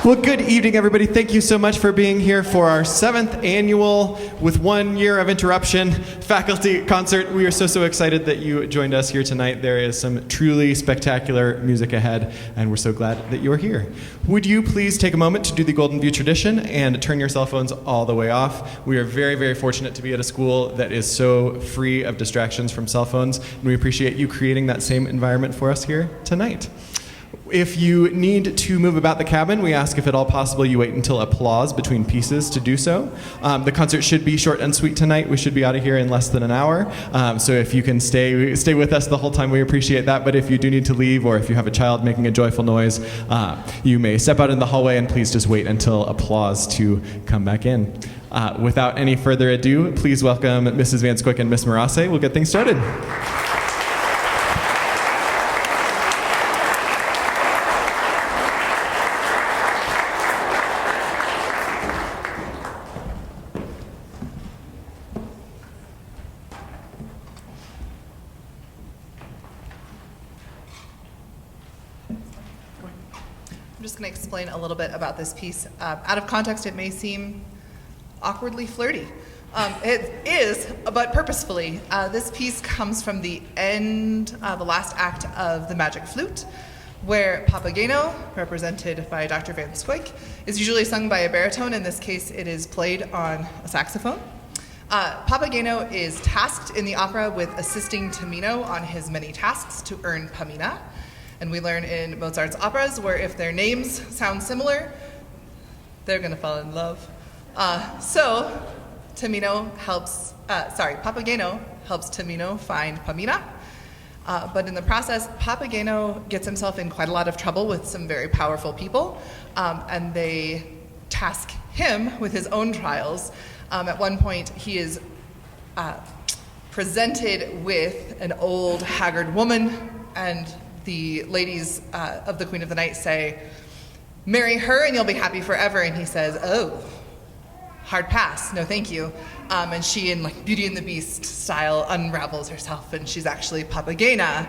Well, good evening, everybody. Thank you so much for being here for our 7th annual, with 1 year of interruption, faculty concert. We are so excited that you joined us here tonight. There is some truly spectacular music ahead, and we're so glad that you're here. Would you please take a moment to do the Golden View tradition and turn your cell phones all the way off? We are very fortunate to be at a school that is so free of distractions from cell phones, and we appreciate you creating that same environment for us here tonight. If you need to move about the cabin, we ask if at all possible you wait until applause between pieces to do so. The concert should be short and sweet tonight. We should be out of here in less than an hour. So if you can stay with us the whole time, we appreciate that. But if you do need to leave, or if you have a child making a joyful noise, you may step out in the hallway, and please just wait until applause to come back in. Without any further ado, please welcome Mrs. Van Squick and Miss Marase. We'll get things started. I'm just going to explain a little bit about this piece. Out of context, it may seem awkwardly flirty. It is, but purposefully. This piece comes from the end, the last act of The Magic Flute, where Papageno, represented by Dr. Van Squick, is usually sung by a baritone. In this case, it is played on a saxophone. Papageno is tasked in the opera with assisting Tamino on his many tasks to earn Pamina. And we learn in Mozart's operas where if their names sound similar, they're going to fall in love. So Papageno helps Tamino find Pamina. But in the process, Papageno gets himself in quite a lot of trouble with some very powerful people, and they task him with his own trials. At one point, he is presented with an old, haggard woman, and the ladies of the Queen of the Night say, "Marry her and you'll be happy forever." And he says, "Oh, hard pass, no thank you." And she, in like Beauty and the Beast style, unravels herself, and she's actually Papagena,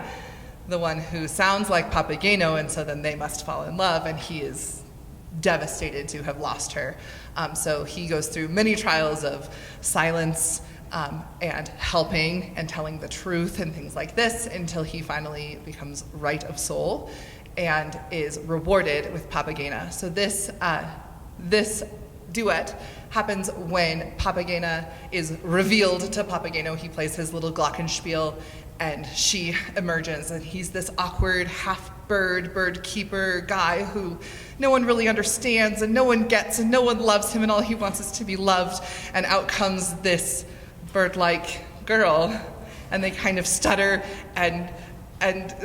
the one who sounds like Papageno, and so then they must fall in love, and he is devastated to have lost her. So he goes through many trials of silence, and helping and telling the truth and things like this until he finally becomes right of soul and is rewarded with Papagena. So this duet happens when Papagena is revealed to Papageno. He plays his little glockenspiel, and she emerges, and he's this awkward half-bird keeper guy who no one really understands and no one gets and no one loves him, and all he wants is to be loved. And out comes this bird-like girl, and they kind of stutter and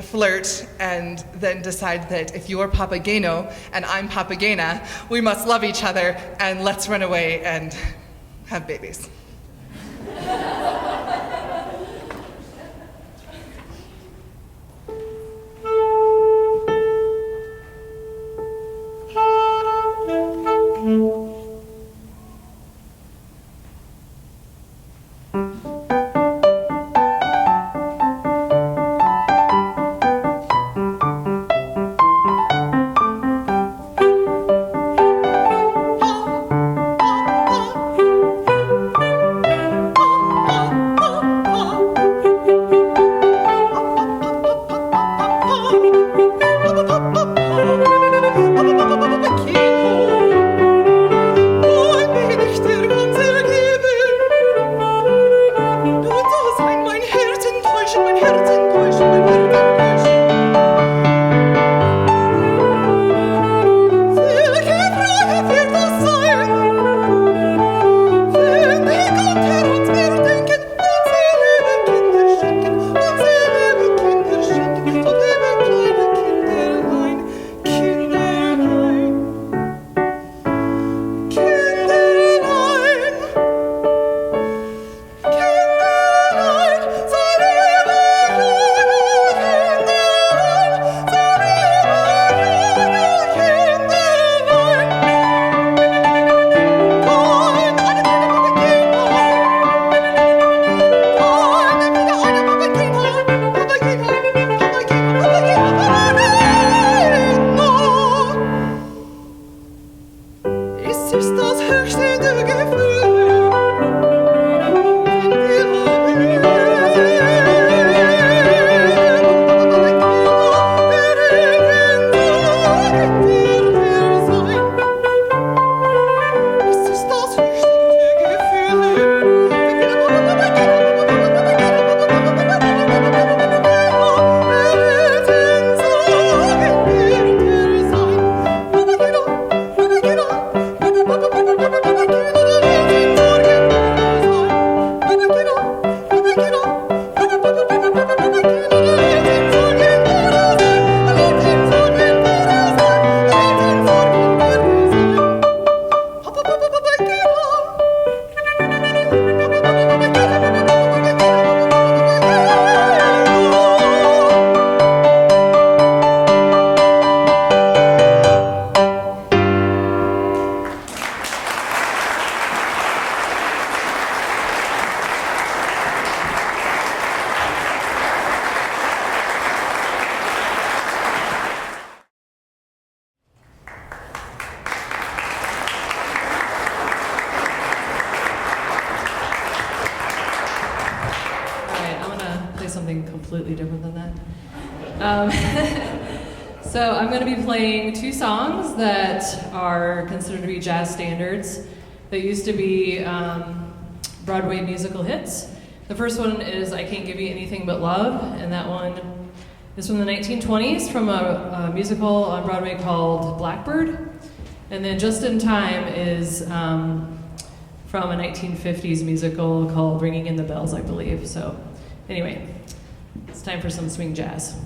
flirt, and then decide that if you're Papageno and I'm Papagena, we must love each other, and let's run away and have babies. Um, so I'm going to be playing two songs that are considered to be jazz standards. They used to be Broadway musical hits. The first one is I Can't Give You Anything But Love, and that one is from the 1920s from a musical on Broadway called Blackbird. And then Just in Time is from a 1950s musical called Ringing in the Bells, I believe. So anyway, it's time for some swing jazz.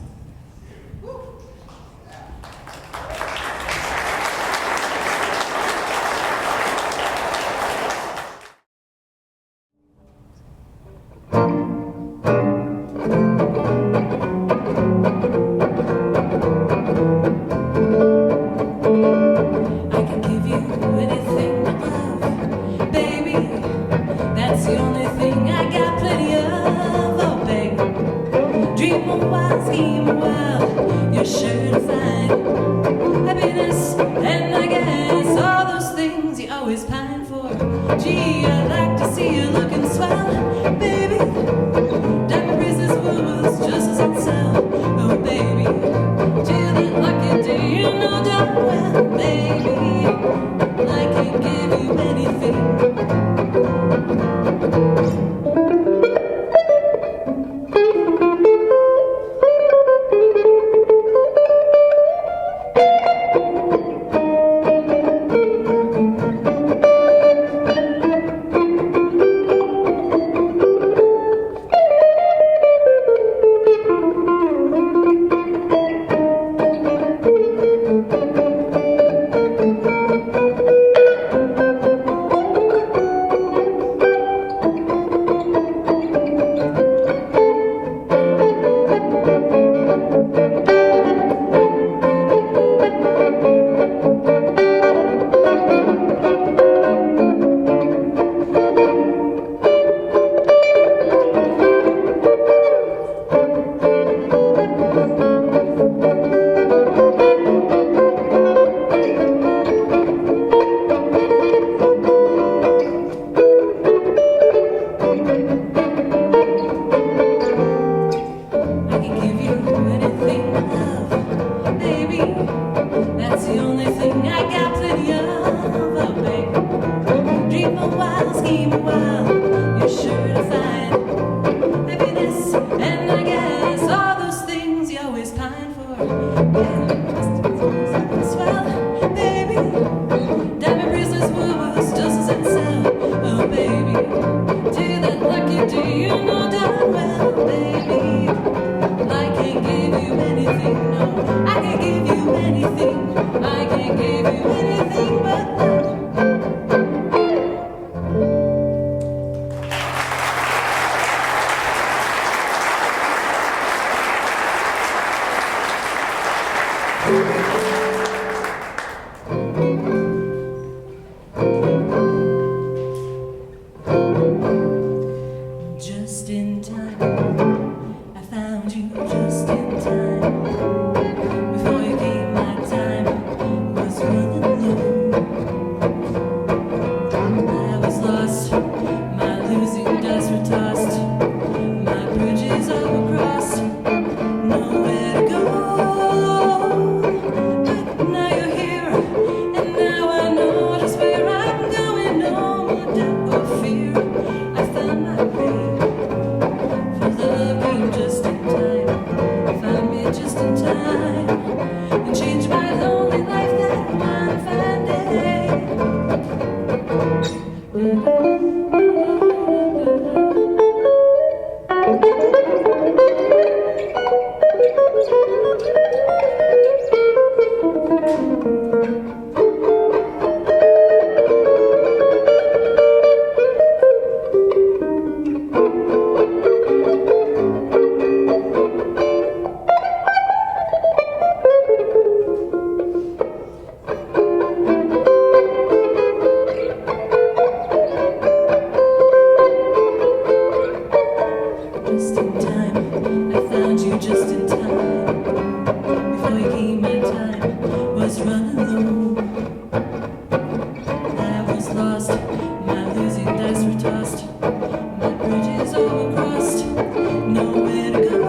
Nowhere to go.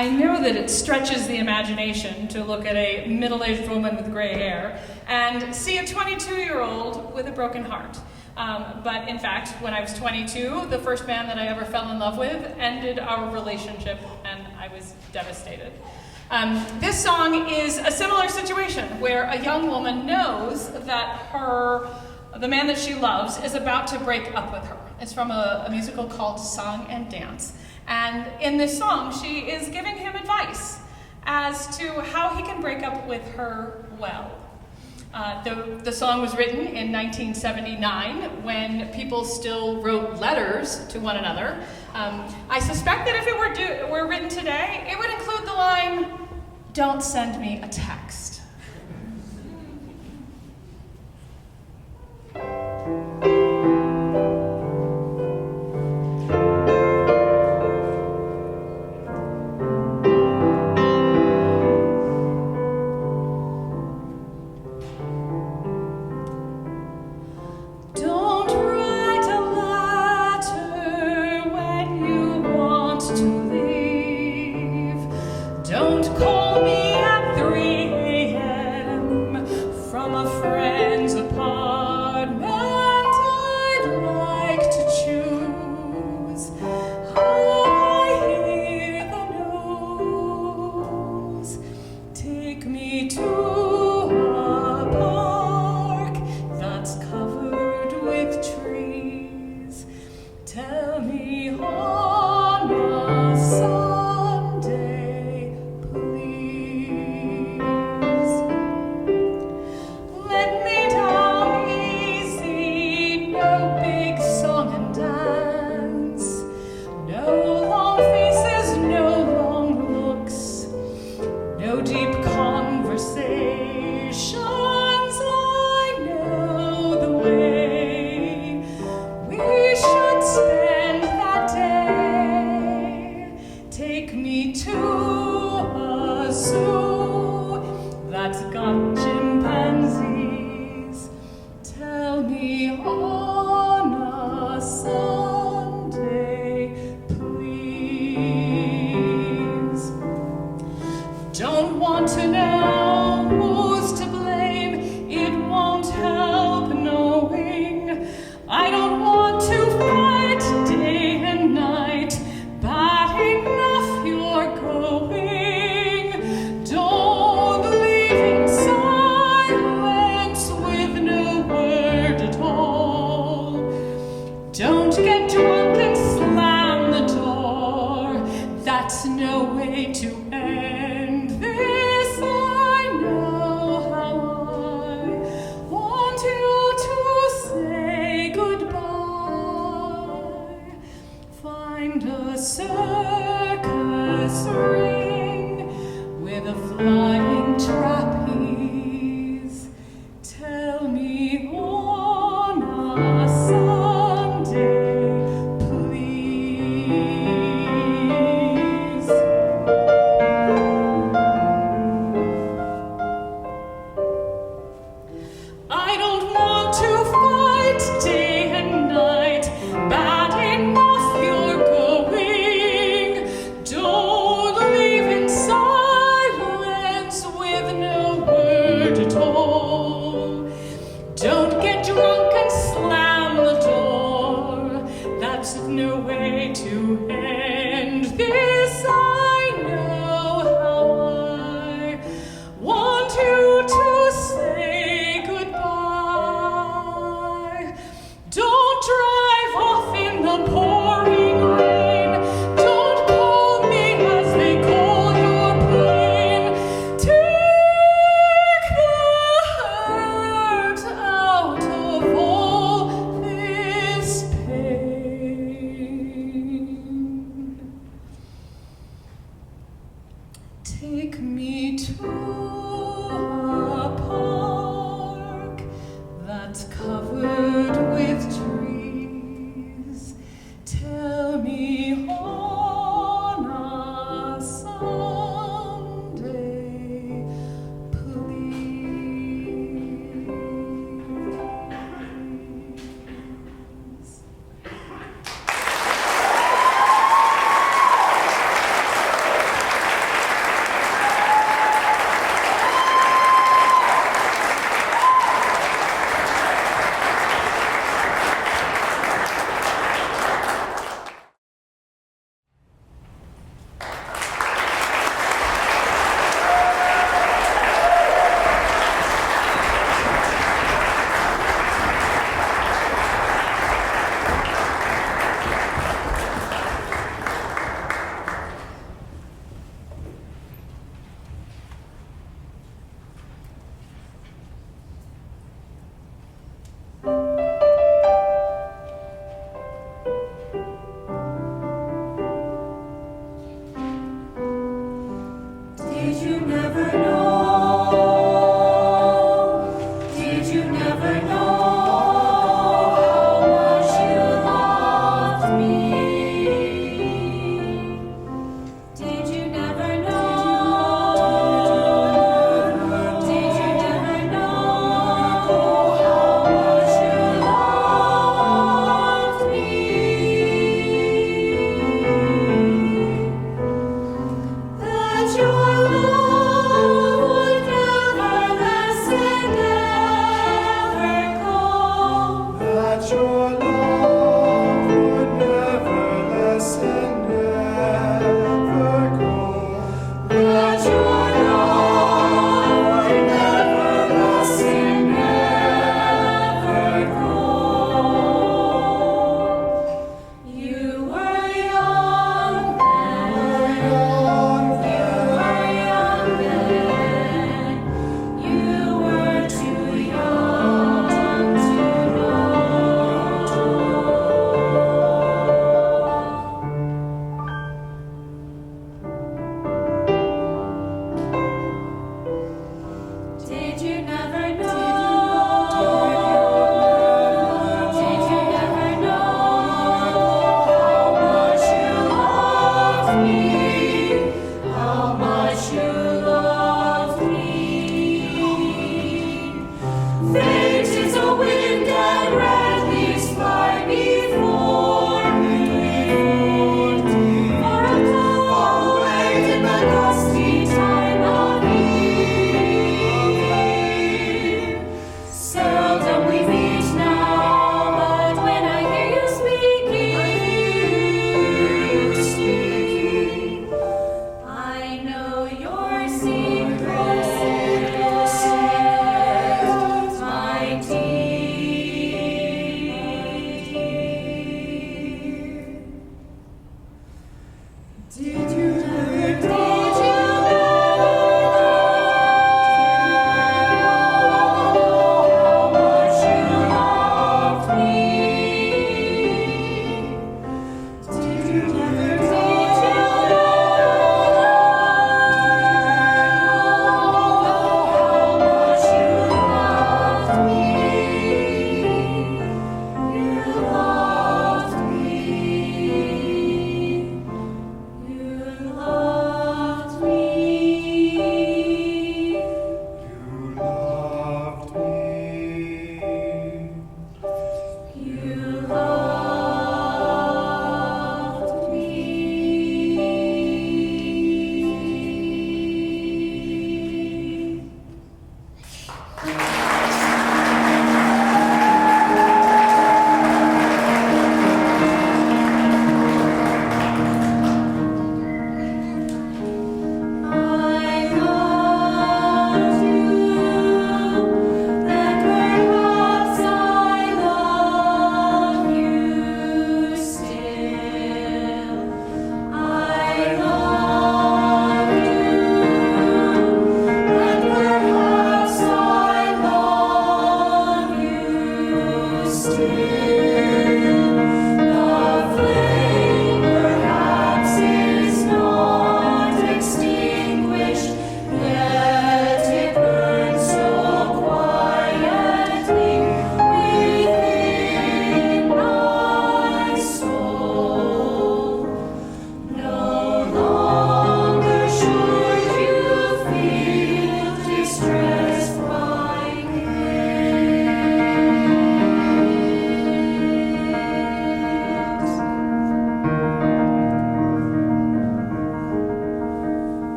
I know that it stretches the imagination to look at a middle-aged woman with gray hair and see a 22-year-old with a broken heart. But in fact, when I was 22, the first man that I ever fell in love with ended our relationship, and I was devastated. This song is a similar situation where a young woman knows that the man that she loves is about to break up with her. It's from a musical called Song and Dance. And in this song, she is giving him advice as to how he can break up with her well. The song was written in 1979 when people still wrote letters to one another. I suspect that if it were written today, it would include the line, "Don't send me a text." Let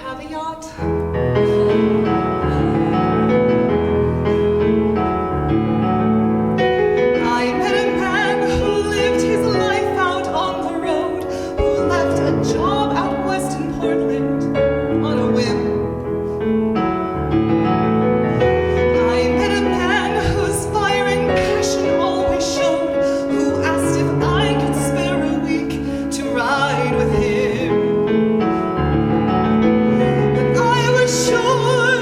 have a yacht? I met a man who lived his life out on the road, who left a job out west in Portland on a whim. I met a man whose fire and passion always showed, who asked if I could spare a week to ride with him. But I was sure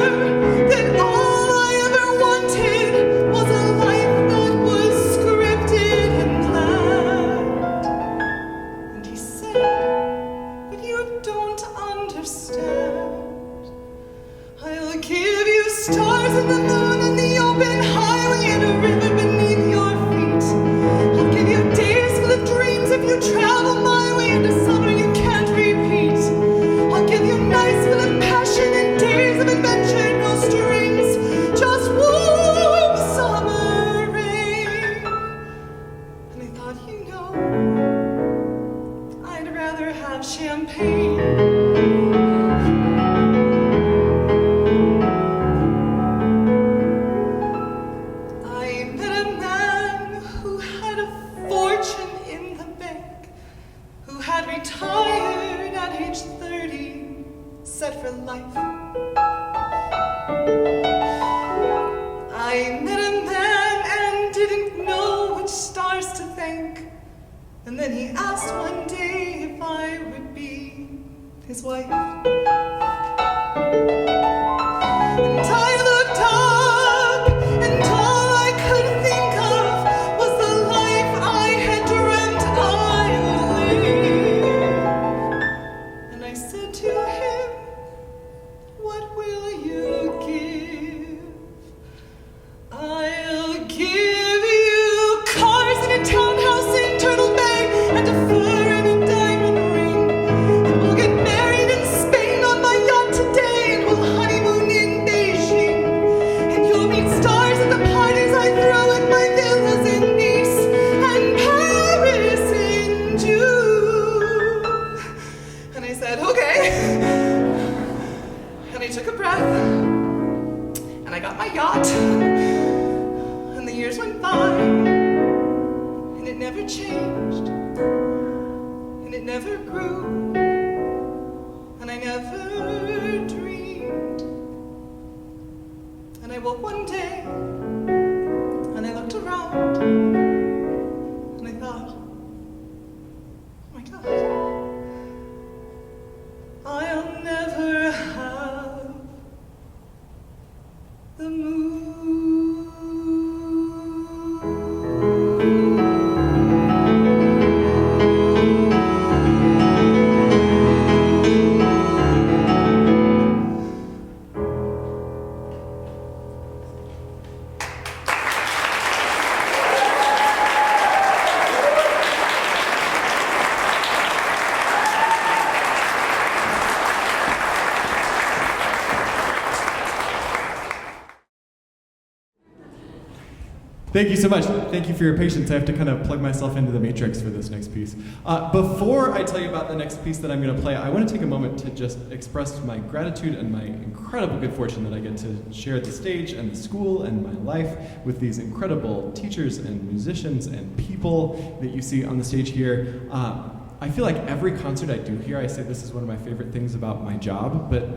that all I ever wanted was a life that was scripted and planned. And he said, but you don't understand. I'll give you stars and the moon and the open highway and a river beneath your feet. I'll give you days full of dreams if you travel my way and a summer you can't repeat. I'll give you nights full of passion and days of adventure, no strings, just warm summer rain. And I thought, I'd rather have champagne. I met a man who had a fortune in the bank, who had retired at age 30, set for life. I met a man and didn't know which stars to thank, and then he asked one day if I would be his wife. And I looked up, and all I could think of was the life I had dreamt I would live. And I said to him, what will you give? I'll give you cars and a townhouse in Turtle Bay and a fur and a diamond ring. And we'll get married in Spain on my yacht today, and we'll honeymoon in Beijing. And you'll meet stars at the parties I throw at my villas in Nice and Paris in June. And I said, okay. And I took a breath, and I got my yacht, and the years went by, and it never changed, and it never grew, and I never dreamed. And I woke one day, and I looked around, and I thought, oh my God, I'll never have the moon. Thank you so much. Thank you for your patience. I have to kind of plug myself into the matrix for this next piece. Before I tell you about the next piece that I'm going to play, I want to take a moment to just express my gratitude and my incredible good fortune that I get to share the stage and the school and my life with these incredible teachers and musicians and people that you see on the stage here. I feel like every concert I do here, I say this is one of my favorite things about my job, but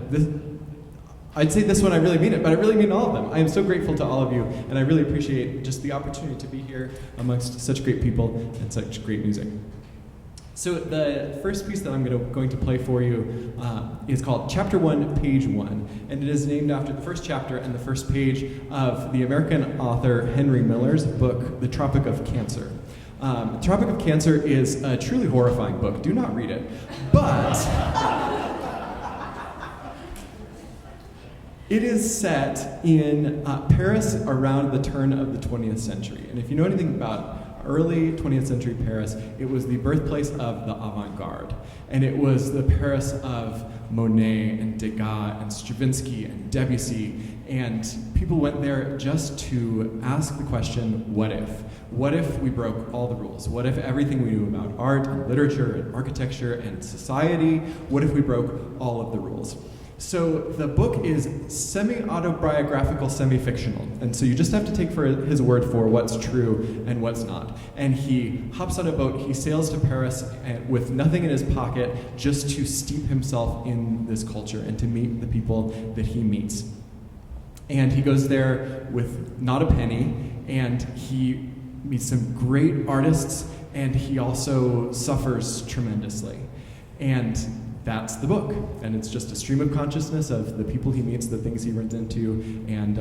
I'd say this one, I really mean it, but I really mean all of them. I am so grateful to all of you, and I really appreciate just the opportunity to be here amongst such great people and such great music. So the first piece that I'm going to play for you is called Chapter 1, Page 1, and it is named after the first chapter and the first page of the American author Henry Miller's book, The Tropic of Cancer. The Tropic of Cancer is a truly horrifying book. Do not read it. But it is set in Paris around the turn of the 20th century. And if you know anything about early 20th century Paris, it was the birthplace of the avant-garde. And it was the Paris of Monet and Degas and Stravinsky and Debussy. And people went there just to ask the question, what if? What if we broke all the rules? What if everything we knew about art and literature and architecture and society, what if we broke all of the rules? So the book is semi-autobiographical, semi-fictional. And so you just have to take for his word for what's true and what's not. And he hops on a boat, he sails to Paris with nothing in his pocket just to steep himself in this culture and to meet the people that he meets. And he goes there with not a penny, and he meets some great artists, and he also suffers tremendously. And that's the book, and it's just a stream of consciousness of the people he meets, the things he runs into, and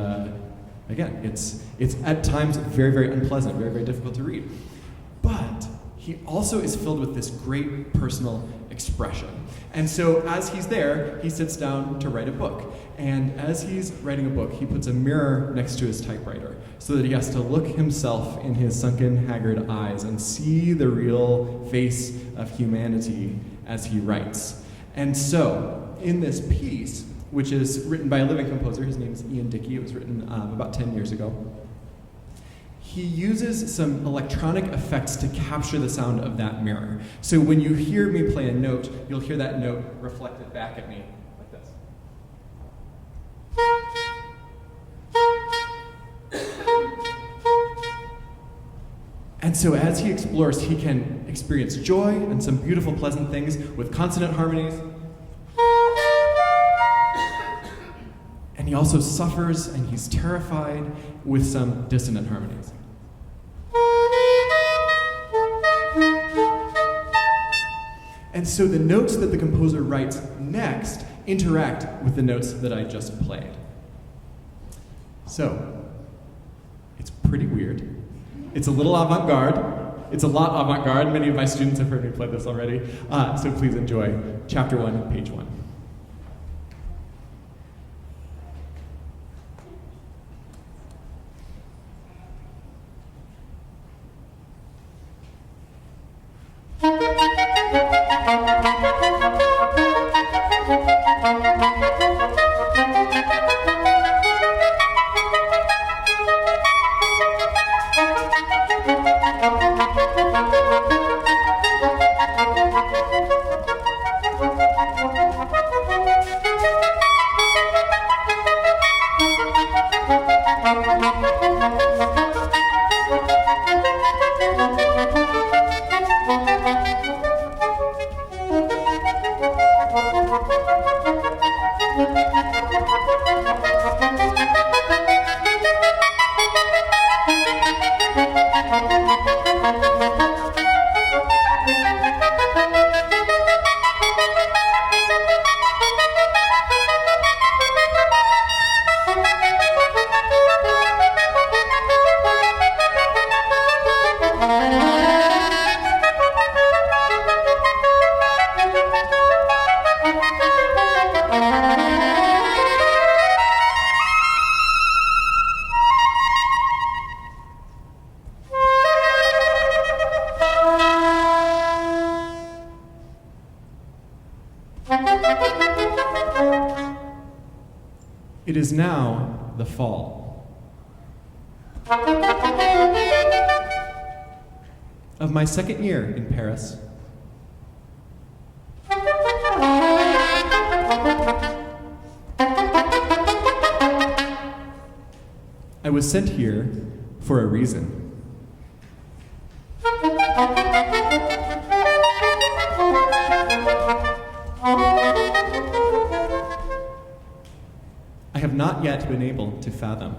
again, it's at times very, very unpleasant, very, very difficult to read. But he also is filled with this great personal expression. And so as he's there, he sits down to write a book. And as he's writing a book, he puts a mirror next to his typewriter so that he has to look himself in his sunken, haggard eyes and see the real face of humanity as he writes. And so, in this piece, which is written by a living composer, his name is Ian Dickey, it was written about 10 years ago, he uses some electronic effects to capture the sound of that mirror. So when you hear me play a note, you'll hear that note reflected back at me like this. And so as he explores, he can experience joy and some beautiful, pleasant things with consonant harmonies. And he also suffers and he's terrified with some dissonant harmonies. And so the notes that the composer writes next interact with the notes that I just played. So, it's pretty weird. It's a little avant-garde. It's a lot avant-garde. Many of my students have heard me play this already. So please enjoy chapter 1, page 1. It is now the fall. Of my second year in Paris, I was sent here for a reason. I have not yet been able to fathom.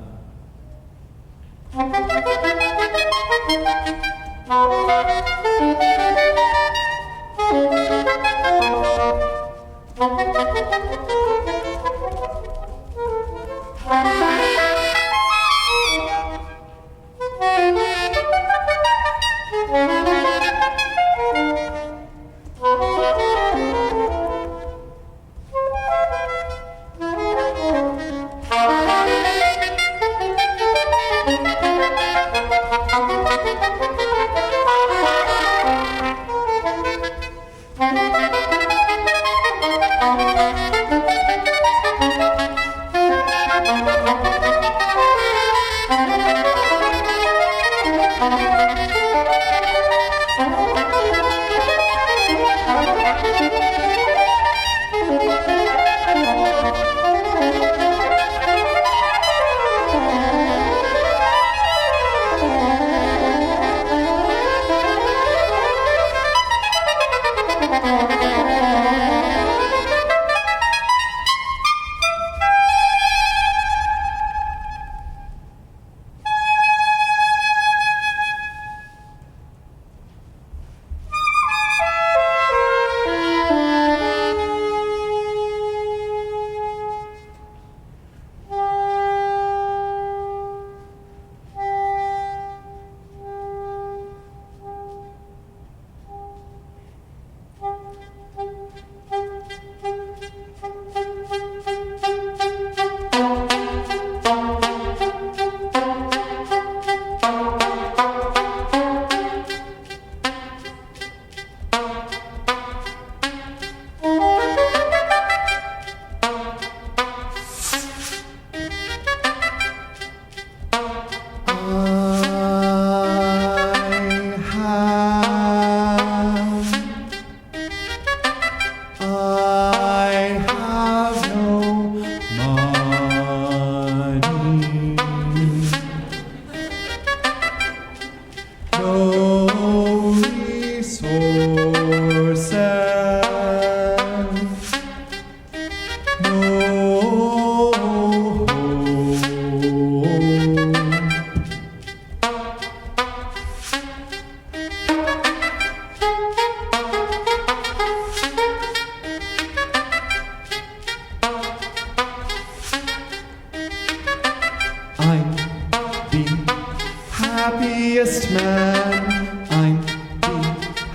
happiest man. I'm the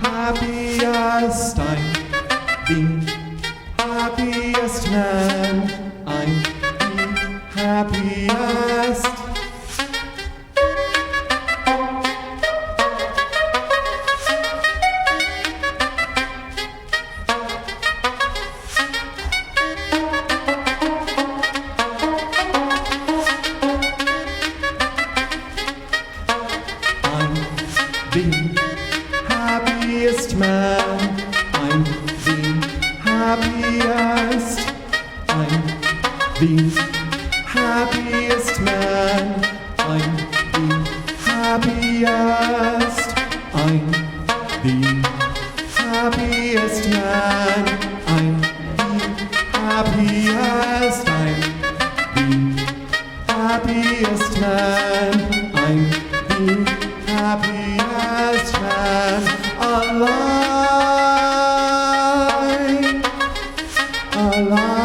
happiest. I'm the happiest man. I'm the happiest. The happiest man. I'm the happiest. I'm the happiest man. I'm the happiest. I'm the happiest man. I'm the happiest. I'm the happiest man. I'm the happiest man alive, alive.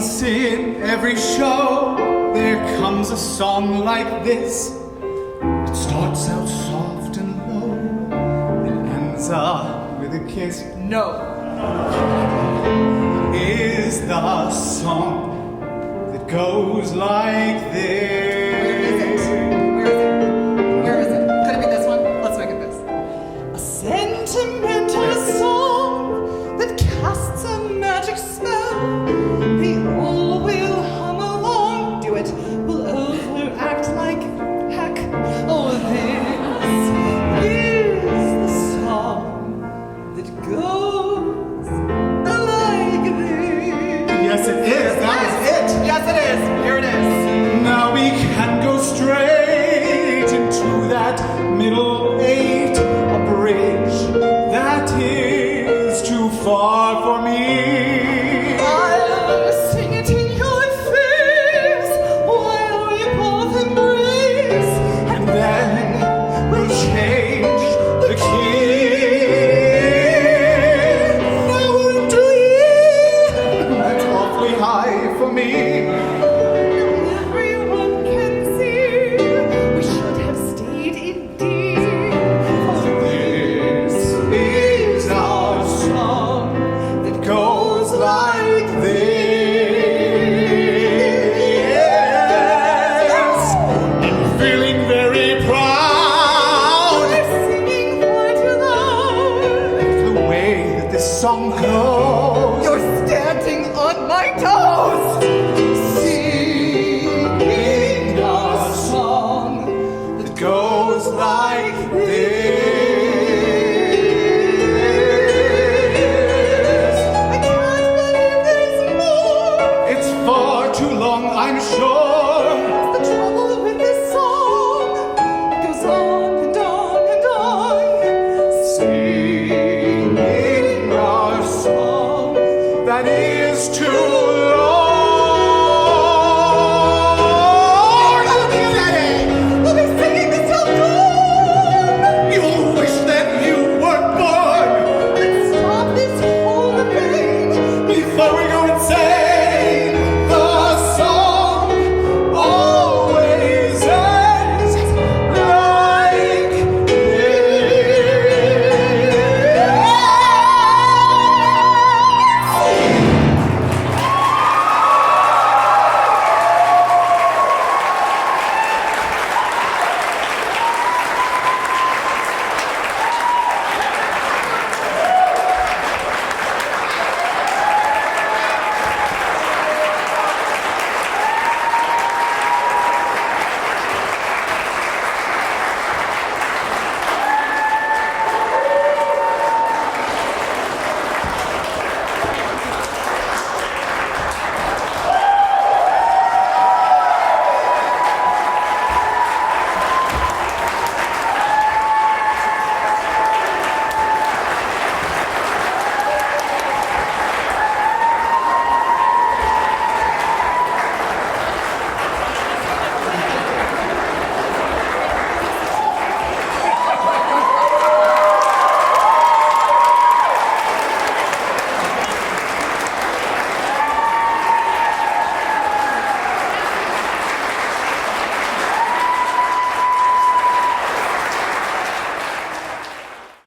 Once in every show, there comes a song like this. It starts out soft and low, and ends up with a kiss. No. Is the song that goes like this. Where is it? Where is it? Where is it? Could it be this one? Let's make it this. A sentimental song that casts a magic spell. The all will hum along. Do it. Will overact like heck. Oh, this is the song that goes like this. Yes, it is. That was it. Yes, it is. Here it is. Now we can go straight into that middle